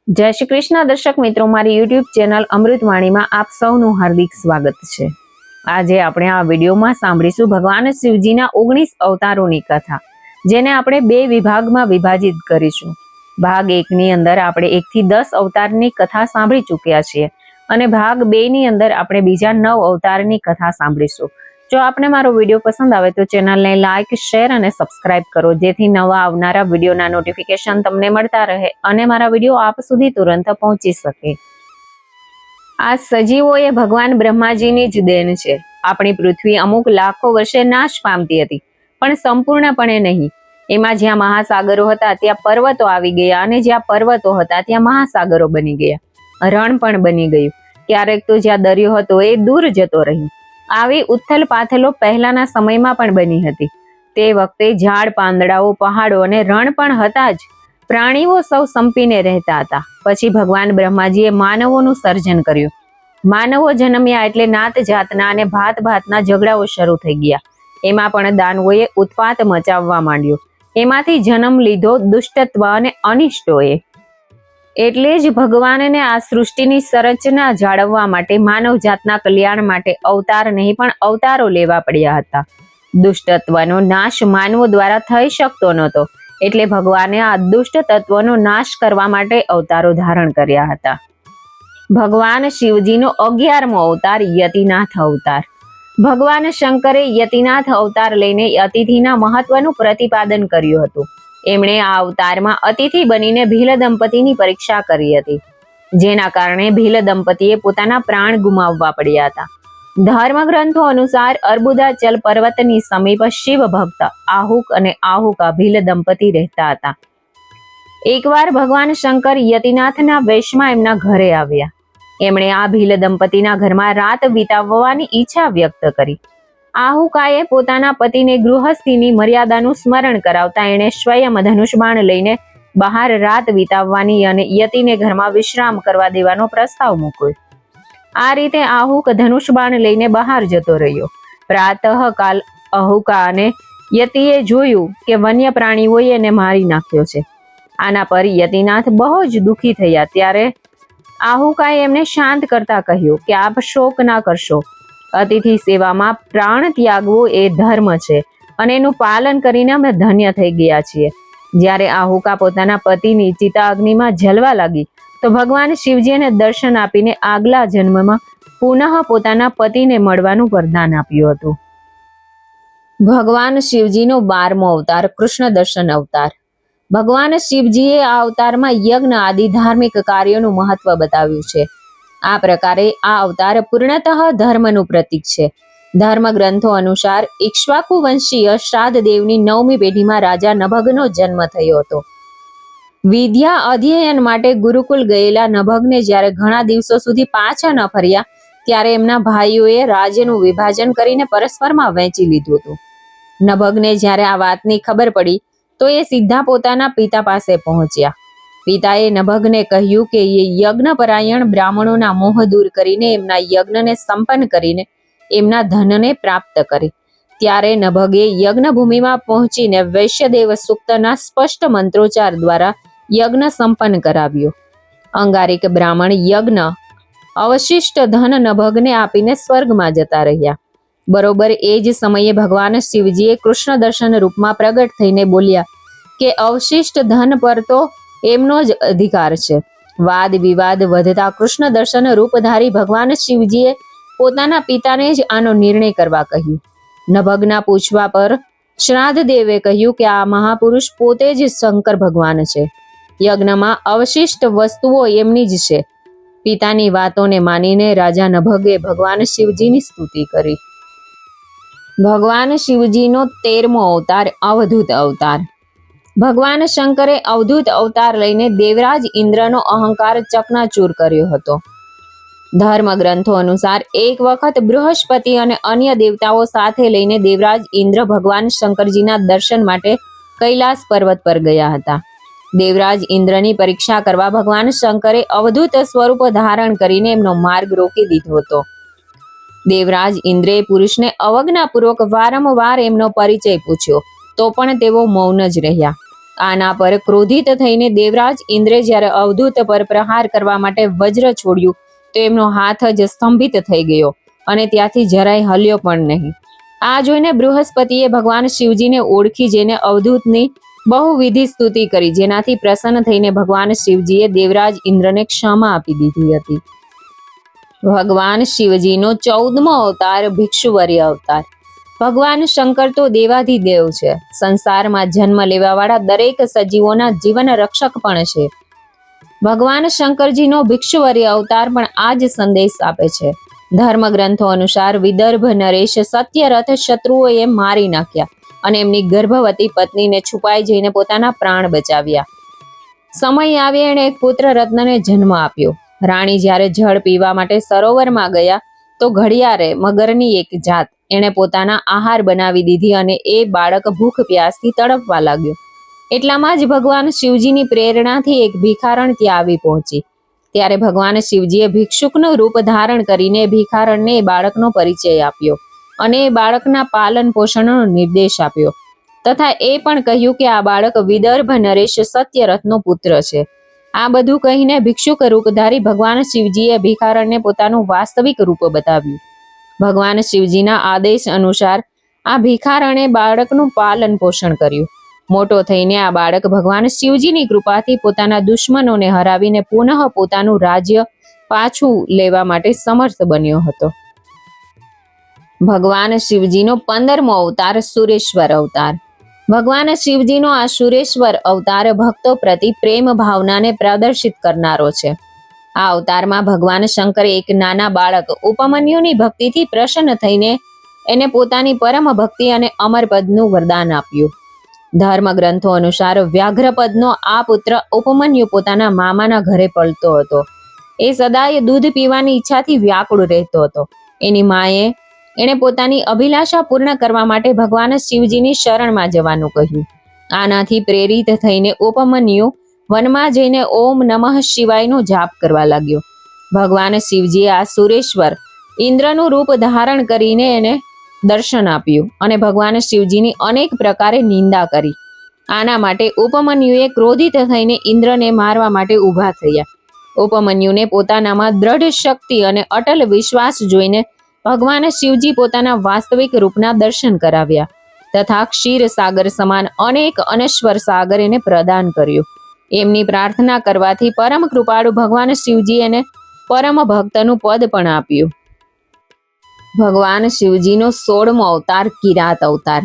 જય શ્રી કૃષ્ણ દર્શક મિત્રો, મારી યુટ્યુબ ચેનલ અમૃતવાણીમાં આપ સૌનું હાર્દિક સ્વાગત છે। આજે આપણે આ વિડીયોમાં સાંભળીશું ભગવાન શિવજીના 19 અવતારોની કથા, જેને આપણે બે વિભાગમાં વિભાજિત કરીશું। ભાગ 1 ની અંદર આપણે 1 થી 10 અવતારની કથા સાંભળી ચૂક્યા છીએ અને ભાગ 2 ની અંદર આપણે બીજા 9 અવતારની કથા સાંભળીશું। જો આપને મારો વિડીયો પસંદ આવે તો ચેનલને લાઇક, શેર અને સબસ્ક્રાઇબ કરો, જેથી નવા આવનારા વિડીયોના નોટિફિકેશન તમને મળતા રહે અને મારા વિડીયો આપ સુધી તુરંત પહોંચી શકે। આ સજીવો એ ભગવાન બ્રહ્માજીની જ દેન છે। આપણી પૃથ્વી અમુક લાખો વર્ષે નાશ પામતી હતી, પણ સંપૂર્ણપણે નહીં। એમાં જ્યાં મહાસાગરો હતા ત્યાં પર્વતો આવી ગયા અને જ્યાં પર્વતો હતા ત્યાં મહાસાગરો બની ગયા, રણ પણ બની ગયું। ક્યારેક તો જ્યાં દરિયો હતો એ દૂર જતો રહ્યો। આવી ઉથલ પાથલો પહેલાના સમયમાં પણ બની હતી। તે વખતે ઝાડ, પાંદડાઓ, પહાડો અને રણ પણ હતા જ। પ્રાણીઓ સૌ સંપીને રહેતા હતા। પછી ભગવાન બ્રહ્માજીએ માનવોનું સર્જન કર્યું। માનવો જન્મ્યા એટલે નાત જાતના અને ભાત ભાતના ઝઘડાઓ શરૂ થઈ ગયા। એમાં પણ દાનવોએ ઉત્પાત મચાવવા માંડ્યો। એમાંથી જન્મ લીધો દુષ્ટત્વ અને અનિષ્ટોએ। એટલે જ ભગવાનને આ સૃષ્ટિની સંરચના જાળવવા માટે, માનવ જાતના કલ્યાણ માટે અવતાર નહીં પણ અવતારો લેવા પડ્યા હતા। દુષ્ટત્વનો નાશ માનવો દ્વારા થઈ શકતો નહોતો, એટલે ભગવાને આ દુષ્ટ તત્વનો નાશ કરવા માટે અવતારો ધારણ કર્યા હતા। ભગવાન શિવજીનો 11મો અવતાર યતિનાથ અવતાર। ભગવાન શંકરે યતિનાથ અવતાર લઈને અતિથિના મહત્વનું પ્રતિપાદન કર્યું હતું। એમણે આ અવતારમાં અતિથિ બનીને ભીલ દંપતીની પરીક્ષા કરી હતી, જેના કારણે ભીલ દંપતીએ પોતાના પ્રાણ ગુમાવવા પડ્યા હતા। ધર્મગ્રંથો અનુસાર અર્બુદાચલ પર્વતની સમીપ શિવ ભક્ત આહુક અને આહુકા ભીલ દંપતી રહેતા હતા। એકવાર ભગવાન શંકર યતિનાથના વેશમાં એમના ઘરે આવ્યા। એમણે આ ભીલ દંપતીના ઘરમાં રાત વિતાવવાની ઈચ્છા વ્યક્ત કરી। આહુકાએ પોતાના પતિને ગૃહસ્થીની મર્યાદાનું સ્મરણ કરાવતા એણે સ્વયં ધનુષબાણ લઈને બહાર રાત વિતાવવાની અને યતિને ઘરમાં વિશ્રામ કરવા દેવાનો પ્રસ્તાવ મૂક્યો। આ રીતે આહુક ધનુષબાણ લઈને બહાર જતો રહ્યો। પ્રાતઃકાલ આહુકા અને યતિએ જોયું કે વન્ય પ્રાણીઓએ એને મારી નાખ્યો છે। આના પર યતિનાથ બહુ જ દુઃખી થયા। ત્યારે આહુકાએ એમને શાંત કરતા કહ્યું કે આપ શોક ના કરશો। અતિથિ સેવામાં પ્રાણ ત્યાગવો એ ધર્મ છે અને એનું પાલન કરીને અમે ધન્ય થઈ ગયા છીએ। જ્યારે આહુકા પોતાના પતિની ચિતા અગ્નિમાં જલવા લાગી તો ભગવાન શિવજીને દર્શન આપીને આગલા જન્મમાં પુનઃ પોતાના પતિને મળવાનું વરદાન આપ્યું હતું। ભગવાન શિવજીનો 12મો અવતાર કૃષ્ણ દર્શન અવતાર। ભગવાન શિવજીએ આ અવતારમાં યજ્ઞ આદિ ધાર્મિક કાર્યોનું મહત્વ બતાવ્યું છે। આ પ્રકારે આ અવતાર પૂર્ણતઃ ધર્મનું પ્રતીક છે। ધર્મ ગ્રંથો અનુસાર ઇક્ષ્વાકુ વંશીય શ્રાદ્ધ દેવની 9મી પેઢીમાં રાજા નભગનો જન્મ થયો હતો। વિદ્યા અધ્યયન માટે ગુરુકુલ ગયેલા નભગને જ્યારે ઘણા દિવસો સુધી પાછા ન ફર્યા, ત્યારે એમના ભાઈઓએ રાજ્યનું વિભાજન કરીને પરસ્પરમાં વહેંચી લીધું હતું। નભગને જ્યારે આ વાતની ખબર પડી તો એ સીધા પોતાના પિતા પાસે પહોંચ્યા। પિતાએ નભગને કહ્યું કે એ યજ્ઞપરાયણ બ્રાહ્મણોના મોહ દૂર કરીને એમના યજ્ઞને સંપન્ન કરીને એમના ધનને પ્રાપ્ત કરે। ત્યારે નભગે યજ્ઞભૂમિમાં પહોંચીને વૈશ્યદેવ સૂક્તના સ્પષ્ટ મંત્રોચ્ચાર દ્વારા યજ્ઞ સંપન્ન કરાવ્યો। અંગારિક બ્રાહ્મણ યજ્ઞ અવશિષ્ટ ધન નભગને આપીને સ્વર્ગમાં જતા રહ્યા। બરોબર એ જ સમયે ભગવાન શિવજીએ કૃષ્ણ દર્શન રૂપમાં પ્રગટ થઈને બોલ્યા કે અવશિષ્ટ ધન પર તો એમનો જ અધિકાર છે। વાદ વિવાદ વધતા કૃષ્ણ દર્શન રૂપધારી ભગવાન શિવજીએ પોતાના પિતાને જ આનો નિર્ણય કરવા કહ્યું। નભગના પૂછવા પર શ્રાદ્ધ દેવે કહ્યું કે આ મહાપુરુષ પોતે જ શંકર ભગવાન છે। યજ્ઞમાં અવશિષ્ટ વસ્તુઓ એમની જ છે। પિતાની વાતોને માનીને રાજા નભગે ભગવાન શિવજીની સ્તુતિ કરી। ભગવાન શિવજીનો 13મો અવતાર અવધૂત અવતાર। ભગવાન શંકરે અવધૂત અવતાર લઈને દેવરાજ ઇન્દ્રનો અહંકાર ચકનાચૂર કર્યો હતો। ધર્મ ગ્રંથો અનુસાર એક વખત બૃહસ્પતિ અને અન્ય દેવતાઓ સાથે લઈને દેવરાજ ઇન્દ્ર ભગવાન શંકરજીના દર્શન માટે કૈલાસ પર્વત પર ગયા હતા। દેવરાજ ઇન્દ્રની પરીક્ષા કરવા ભગવાન શંકરે અવધૂત સ્વરૂપ ધારણ કરીને એમનો માર્ગ રોકી દીધો હતો। દેવરાજ ઇન્દ્રે પુરુષને અવજ્ઞાપૂર્વક વારંવાર એમનો પરિચય પૂછ્યો, તો પણ તેઓ મૌન જ રહ્યા। આના પર ક્રોધિત થઈને દેવરાજ ઇન્દ્રે જ્યારે અવધૂત પર પ્રહાર કરવા માટે વજ્ર છોડ્યું તો એમનો હાથ જ સ્તંભિત થઈ ગયો અને ત્યાંથી જરાય હલ્યો પણ નહીં. આ જોઈને બૃહસ્પતિએ ભગવાન શિવજીને ઓળખી જઈને અવધૂતની બહુવિધિ સ્તુતિ કરી, જેનાથી પ્રસન્ન થઈને ભગવાન શિવજીએ દેવરાજ ઇન્દ્રને ક્ષમા આપી દીધી હતી. ભગવાન શિવજીનો 14મો અવતાર ભિક્ષુવર્ય અવતાર. ભગવાન શંકર તો દેવાધિદેવ છે, સંસારમાં જન્મ લેવાવાળા દરેક સજીવોના જીવન રક્ષક પણ છે. ભગવાન શંકરજીનો ભિક્ષુવર્ય અવતાર પણ આ જ સંદેશ આપે છે. ધર્મગ્રંથો અનુસાર વિદર્ભ નરેશ સત્યરથ શત્રુઓએ મારી નાખ્યા અને એમની ગર્ભવતી પત્નીને છુપાઈ જઈને પોતાના પ્રાણ બચાવ્યા. સમય આવે એણે એક પુત્ર રત્નને જન્મ આપ્યો. રાણી જ્યારે જળ પીવા માટે સરોવરમાં ગયા તો ઘડિયાળે મગરની એક જાત એણે પોતાના આહાર બનાવી દીધી અને એ બાળક ભૂખ પ્યાસથી તડપવા લાગ્યો. એટલામાં જ ભગવાન શિવજીની પ્રેરણાથી એક ભિખારણ ત્યાં આવી પહોંચી. ત્યારે ભગવાન શિવજીએ ભિક્ષુકનું રૂપ ધારણ કરીને ભિખારણને એ બાળકનો પરિચય આપ્યો અને એ બાળકના પાલન પોષણનો નિર્દેશ આપ્યો તથા એ પણ કહ્યું કે આ બાળક વિદર્ભ નરેશ સત્યરથનો પુત્ર છે. આ બધું કહીને ભિક્ષુક રૂપધારી ભગવાન શિવજીએ ભિખારણને પોતાનું વાસ્તવિક રૂપ બતાવ્યું. ભગવાન શિવજીના આદેશ અનુસાર આ ભિખારણે બાળકનું પાલન પોષણ કર્યું. મોટો થઈને આ બાળક ભગવાન શિવજીની કૃપાથી પોતાના દુશ્મનોને હરાવીને પુનઃ પોતાનું રાજ્ય પાછું લેવા માટે સમર્થ બન્યો હતો. ભગવાન શિવજીનો 15મો અવતાર સુરેશ્વર અવતાર. ભગવાન શિવજીનો આ સુરેશ્વર અવતાર ભક્તો પ્રતિ પ્રેમ ભાવનાને પ્રદર્શિત કરનારો છે. આ અવતારમાં ભગવાન શંકરે એક નાના બાળક ઉપમન્યુની ભક્તિથી પ્રસન્ન થઈને એને પોતાની પરમ ભક્તિ અને અમરપદનું વરદાન આપ્યું. ધર્મગ્રંથો અનુસાર વ્યાઘ્રપદનો આ પુત્ર ઉપમન્યુ પોતાના મામાના ઘરે પળતો હતો. એ સદાય દૂધ પીવાની ઈચ્છાથી વ્યાકુળ રહેતો હતો. એની માએ એણે પોતાની અભિલાષા પૂર્ણ કરવા માટે ભગવાન શિવજીની શરણમાં જવાનું કહ્યું. આનાથી પ્રેરિત થઈને ઉપમન્યુ વનમાં જઈને ઓમ નમઃ શિવાયનો જાપ કરવા લાગ્યો. ભગવાન શિવજીએ આ સુરેશ્વર ઇન્દ્રનું રૂપ ધારણ કરીને એને દર્શન આપ્યું અને ભગવાન શિવજીની અનેક પ્રકારે નિંદા કરી. આના માટે ઉપમન્યુએ ક્રોધિત થઈને ઇન્દ્રને મારવા માટે ઊભા થયા. ઉપમન્યુને પોતાનામાં દ્રઢ શક્તિ અને અટલ વિશ્વાસ જોઈને ભગવાન શિવજી પોતાના વાસ્તવિક રૂપના દર્શન કરાવ્યા તથા ક્ષીર સાગર સમાન અનેક અનશ્વર સાગર એને પ્રદાન કર્યું. એમની પ્રાર્થના કરવાથી પરમ કૃપાળુ ભગવાન શિવજી એને પરમ ભક્તનું પદ પણ આપ્યું. ભગવાન શિવજીનો 16મો અવતાર કિરાત અવતાર.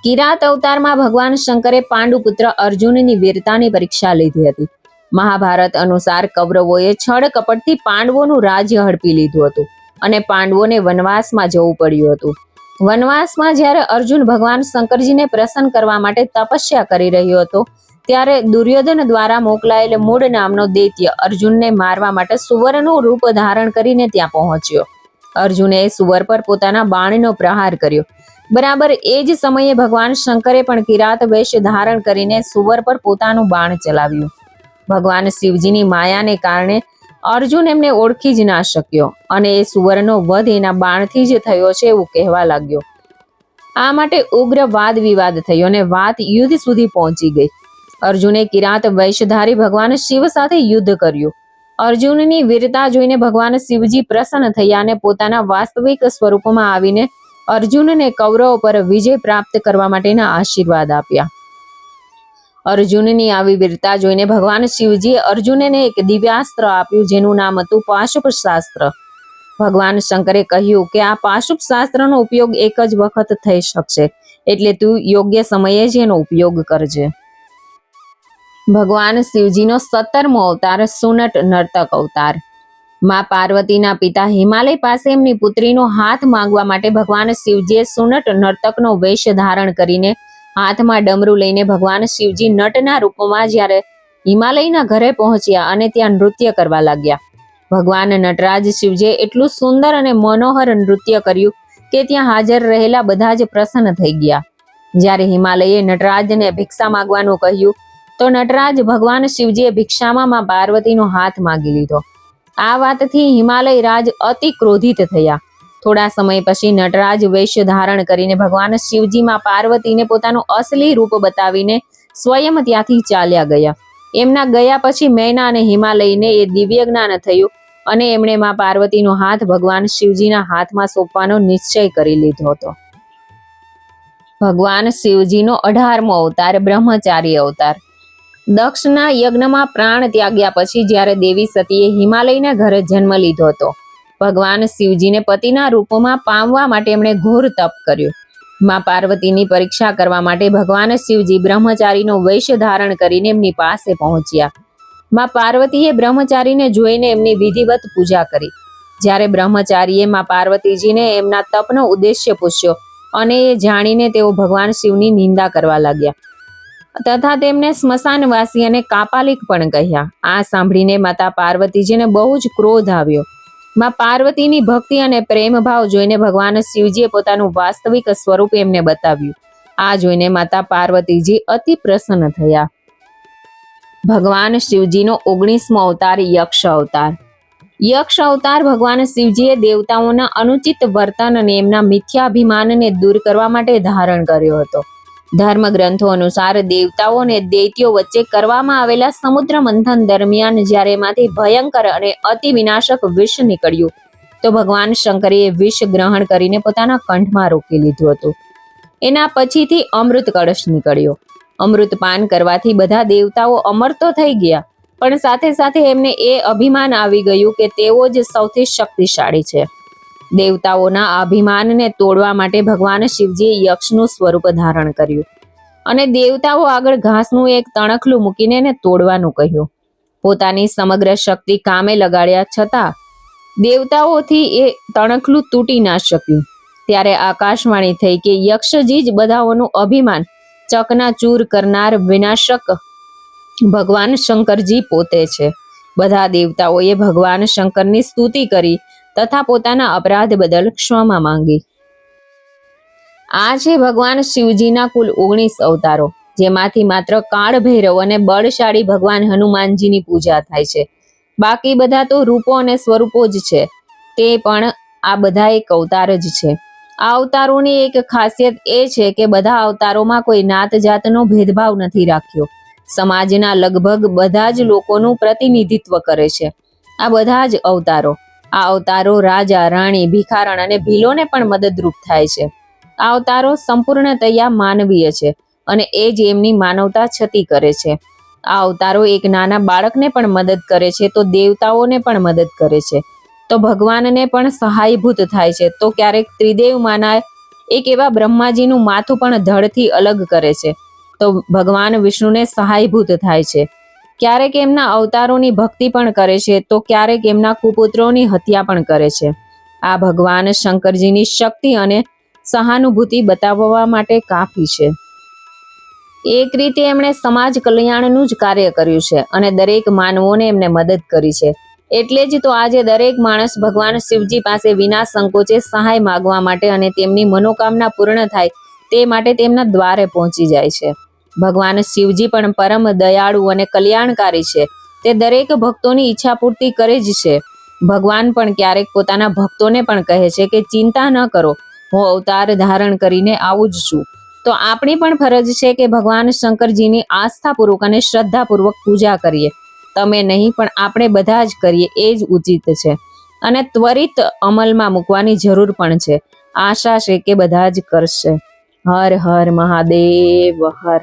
કિરાત અવતારમાં ભગવાન શંકરે પાંડુપુત્ર અર્જુનની વીરતાની પરીક્ષા લીધી હતી. મહાભારત અનુસાર કૌરવોએ છળ કપટથી પાંડવોનું રાજ્ય હડપી લીધું હતું અને પાંડવોને વનવાસમાં જવું પડ્યું હતું. વનવાસમાં જ્યારે અર્જુન ભગવાન શંકરજીને પ્રસન્ન કરવા માટે તપસ્યા કરી રહ્યો હતો ત્યારે દુર્યોધન દ્વારા મોકલાયેલ મૂળ નામનો દૈત્ય અર્જુનને મારવા માટે સુવરનું રૂપ ધારણ કરીને ત્યાં પહોંચ્યો. અર્જુને સુવર પર પોતાના બાણનો પ્રહાર કર્યો. બરાબર એ જ સમયે ભગવાન શંકરે પણ કિરાત વેશ ધારણ કરીને સુવર પર પોતાનું બાણ ચલાવ્યું. ભગવાન શિવજીની માયાને કારણે અર્જુન એમને ઓળખી જ ના શક્યો અને એ સુવરનો વધ એના બાણથી જ થયો છે એવું કહેવા લાગ્યો. આ માટે ઉગ્ર વાદ વિવાદ થયો અને વાત યુદ્ધ સુધી પહોંચી ગઈ. અર્જુને કિરાત વેશધારી ભગવાન શિવ સાથે યુદ્ધ કર્યું. અર્જુનની વીરતા જોઈને ભગવાન શિવજી પ્રસન્ન થયા અને પોતાના વાસ્તવિક સ્વરૂપમાં આવીને અર્જુનને કૌરવો પર વિજય પ્રાપ્ત કરવા માટેના આશીર્વાદ આપ્યા. અર્જુનની આવી વીરતા જોઈને ભગવાન શિવજીએ અર્જુનને એક દિવ્યાસ્ત્ર આપ્યું જેનું નામ હતું પાશુપ શાસ્ત્ર. ભગવાન શંકરે કહ્યું કે આ પાશુપ શાસ્ત્રનો ઉપયોગ એક જ વખત થઈ શકશે, એટલે તું યોગ્ય સમયે જ એનો ઉપયોગ કરજે. ભગવાન શિવજીનો 17મો અવતાર સુનટ નર્તક અવતાર. માં પાર્વતીના પિતા હિમાલય પાસે એમની પુત્રીનો હાથ માંગવા માટે ભગવાન શિવજીએ સુનટ નર્તકનો વેશ ધારણ કરીને હાથમાં ડમરું લઈને ભગવાન શિવજી નટના રૂપમાં જ્યારે હિમાલયના ઘરે પહોંચ્યા અને ત્યાં નૃત્ય કરવા લાગ્યા. ભગવાન નટરાજ શિવજીએ એટલું સુંદર અને મનોહર નૃત્ય કર્યું કે ત્યાં હાજર રહેલા બધા જ પ્રસન્ન થઈ ગયા. જ્યારે હિમાલયે નટરાજને ભિક્ષા માંગવાનું કહ્યું તો નટરાજ ભગવાન શિવજીએ ભિક્ષામાં માં પાર્વતીનો હાથ માંગી લીધો. આ વાતથી હિમાલય રાજ અતિ ક્રોધિત થયા. થોડા સમય પછી નટરાજ વેશ ધારણ કરીને ભગવાન શિવજીમાં પાર્વતીને પોતાનું અસલી રૂપ બતાવીને સ્વયં ત્યાંથી ચાલ્યા ગયા. એમના ગયા પછી મૈના અને હિમાલયને એ દિવ્ય જ્ઞાન થયું અને એમણે માં પાર્વતીનો હાથ ભગવાન શિવજીના હાથમાં સોંપવાનો નિશ્ચય કરી લીધો હતો. ભગવાન શિવજીનો 18મો અવતાર બ્રહ્મચારી અવતાર. દક્ષના યજ્ઞમાં પ્રાણ ત્યાગ્યા પછી જ્યારે દેવી સતીએ હિમાલયના ઘરે જન્મ લીધો હતો, ભગવાન શિવજીને પતિના રૂપમાં પામવા માટે એમણે ઘોર તપ કર્યું. માં પાર્વતીની પરીક્ષા કરવા માટે ભગવાન શિવજી બ્રહ્મચારીનો વેશ ધારણ કરીને એમની પાસે પહોંચ્યા. માં પાર્વતીએ બ્રહ્મચારીને જોઈને એમની વિધિવત પૂજા કરી. જ્યારે બ્રહ્મચારીએ માં પાર્વતીજીને એમના તપનો ઉદ્દેશ્ય પૂછ્યો અને એ જાણીને તેઓ ભગવાન શિવની નિંદા કરવા લાગ્યા તથા તેમને સ્મશાનવાસી અને કાપાલિક પણ કહ્યા. આ સાંભળીને માતા પાર્વતીજીને બહુ જ ક્રોધ આવ્યો. માં પાર્વતીની ભક્તિ અને પ્રેમ ભાવ જોઈને ભગવાન શિવજીએ પોતાનું વાસ્તવિક સ્વરૂપ એમને બતાવ્યું. આ જોઈને માતા પાર્વતીજી અતિ પ્રસન્ન થયા. ભગવાન શિવજીનો 19મો અવતાર યક્ષ અવતાર. યક્ષ અવતાર ભગવાન શિવજીએ દેવતાઓના અનુચિત વર્તન અને એમના મિથ્યાભિમાનને દૂર કરવા માટે ધારણ કર્યો હતો. ધર્મ ગ્રંથો અનુસાર દેવતાઓ અને દૈત્યો વચ્ચે કરવામાં આવેલા સમુદ્ર મંથન દરમિયાન જ્યારે એમાંથી ભયંકર અને અતિ વિનાશક વિષ નીકળ્યું તો ભગવાન શંકરે વિષ ગ્રહણ કરીને પોતાના કંઠમાં રોકી લીધું હતું. એના પછીથી અમૃત કળશ નીકળ્યો. અમૃત પાન કરવાથી બધા દેવતાઓ અમર તો થઈ ગયા, પણ સાથે સાથે એમને એ અભિમાન આવી ગયું કે તેઓ જ સૌથી શક્તિશાળી છે. દેવતાઓના અભિમાનને તોડવા માટે ભગવાન શિવજીએ યક્ષનું સ્વરૂપ ધારણ કર્યું અને દેવતાઓ આગળ ઘાસનું એક તણખલું મૂકીને એને તોડવાનું કહ્યું. પોતાની સમગ્ર શક્તિ કામે લગાડ્યા છતાં દેવતાઓથી એ તણખલું તૂટી ના શક્યું. ત્યારે આકાશવાણી થઈ કે યક્ષજી જ બધાઓનું અભિમાન ચકનાચૂર કરનાર વિનાશક ભગવાન શંકરજી પોતે છે. બધા દેવતાઓએ ભગવાન શંકરની સ્તુતિ કરી તથા પોતાના અપરાધ બદલ ક્ષમા માંગી. આ છે ભગવાન શિવજીના કુલ 19 અવતારો, જેમાંથી માત્ર કાળ ભૈરવ અને બળશાળી ભગવાન હનુમાનજીની પૂજા થાય છે. બાકી બધા તો રૂપો અને સ્વરૂપો જ છે. તે પણ આ બધા એક અવતાર જ છે. આ અવતારોની એક ખાસિયત એ છે કે બધા અવતારોમાં કોઈ નાત જાતનો ભેદભાવ નથી રાખ્યો. સમાજના લગભગ બધા જ લોકોનું પ્રતિનિધિત્વ કરે છે આ બધા જ અવતારો. આ અવતારો રાજા, રાણી, ભિખારણ અને ભીલોને પણ મદદરૂપ થાય છે. આ અવતારો સંપૂર્ણતયા માનવીય છે અને એ જ એમની માનવતા છતી કરે છે. આ અવતારો એક નાના બાળકને પણ મદદ કરે છે તો દેવતાઓને પણ મદદ કરે છે, તો ભગવાનને પણ સહાયભૂત થાય છે, તો ક્યારેક ત્રિદેવમાંના એક એવા બ્રહ્માજીનું માથું પણ ધડથી અલગ કરે છે, તો ભગવાન વિષ્ણુને સહાયભૂત થાય છે. ક્યારેક એમના અવતારોની ભક્તિ પણ કરે છે, તો ક્યારેક એમના કુપુત્રોની હત્યા પણ કરે છે. આ ભગવાન શંકરજીની શક્તિ અને સહાનુભૂતિ બતાવવા માટે કાફી છે. એક રીતે એમણે સમાજ કલ્યાણનું જ કાર્ય કર્યું છે અને દરેક માનવોને એમને મદદ કરી છે. એટલે જ તો આજે દરેક માણસ ભગવાન શિવજી પાસે વિના સંકોચે સહાય માગવા માટે અને તેમની મનોકામના પૂર્ણ થાય તે માટે તેમના દ્વારે પહોંચી જાય છે. ભગવાન શિવજી પણ પરમ દયાળુ અને કલ્યાણકારી છે. તે દરેક ભક્તોની ઈચ્છા પૂર્તિ કરે જ છે. ભગવાન પણ ક્યારેક પોતાના ભક્તોને પણ કહે છે કે ચિંતા ન કરો, હું અવતાર ધારણ કરીને આવું જ છું. તો આપણી પણ ફરજ છે કે ભગવાન શંકરજીની આસ્થાપૂર્વક અને શ્રદ્ધાપૂર્વક પૂજા કરીએ. તમે નહીં પણ આપણે બધા જ કરીએ એ જ ઉચિત છે અને ત્વરિત અમલમાં મૂકવાની જરૂર પણ છે. આશા છે કે બધા જ કરશે. હર હર મહાદેવ હર.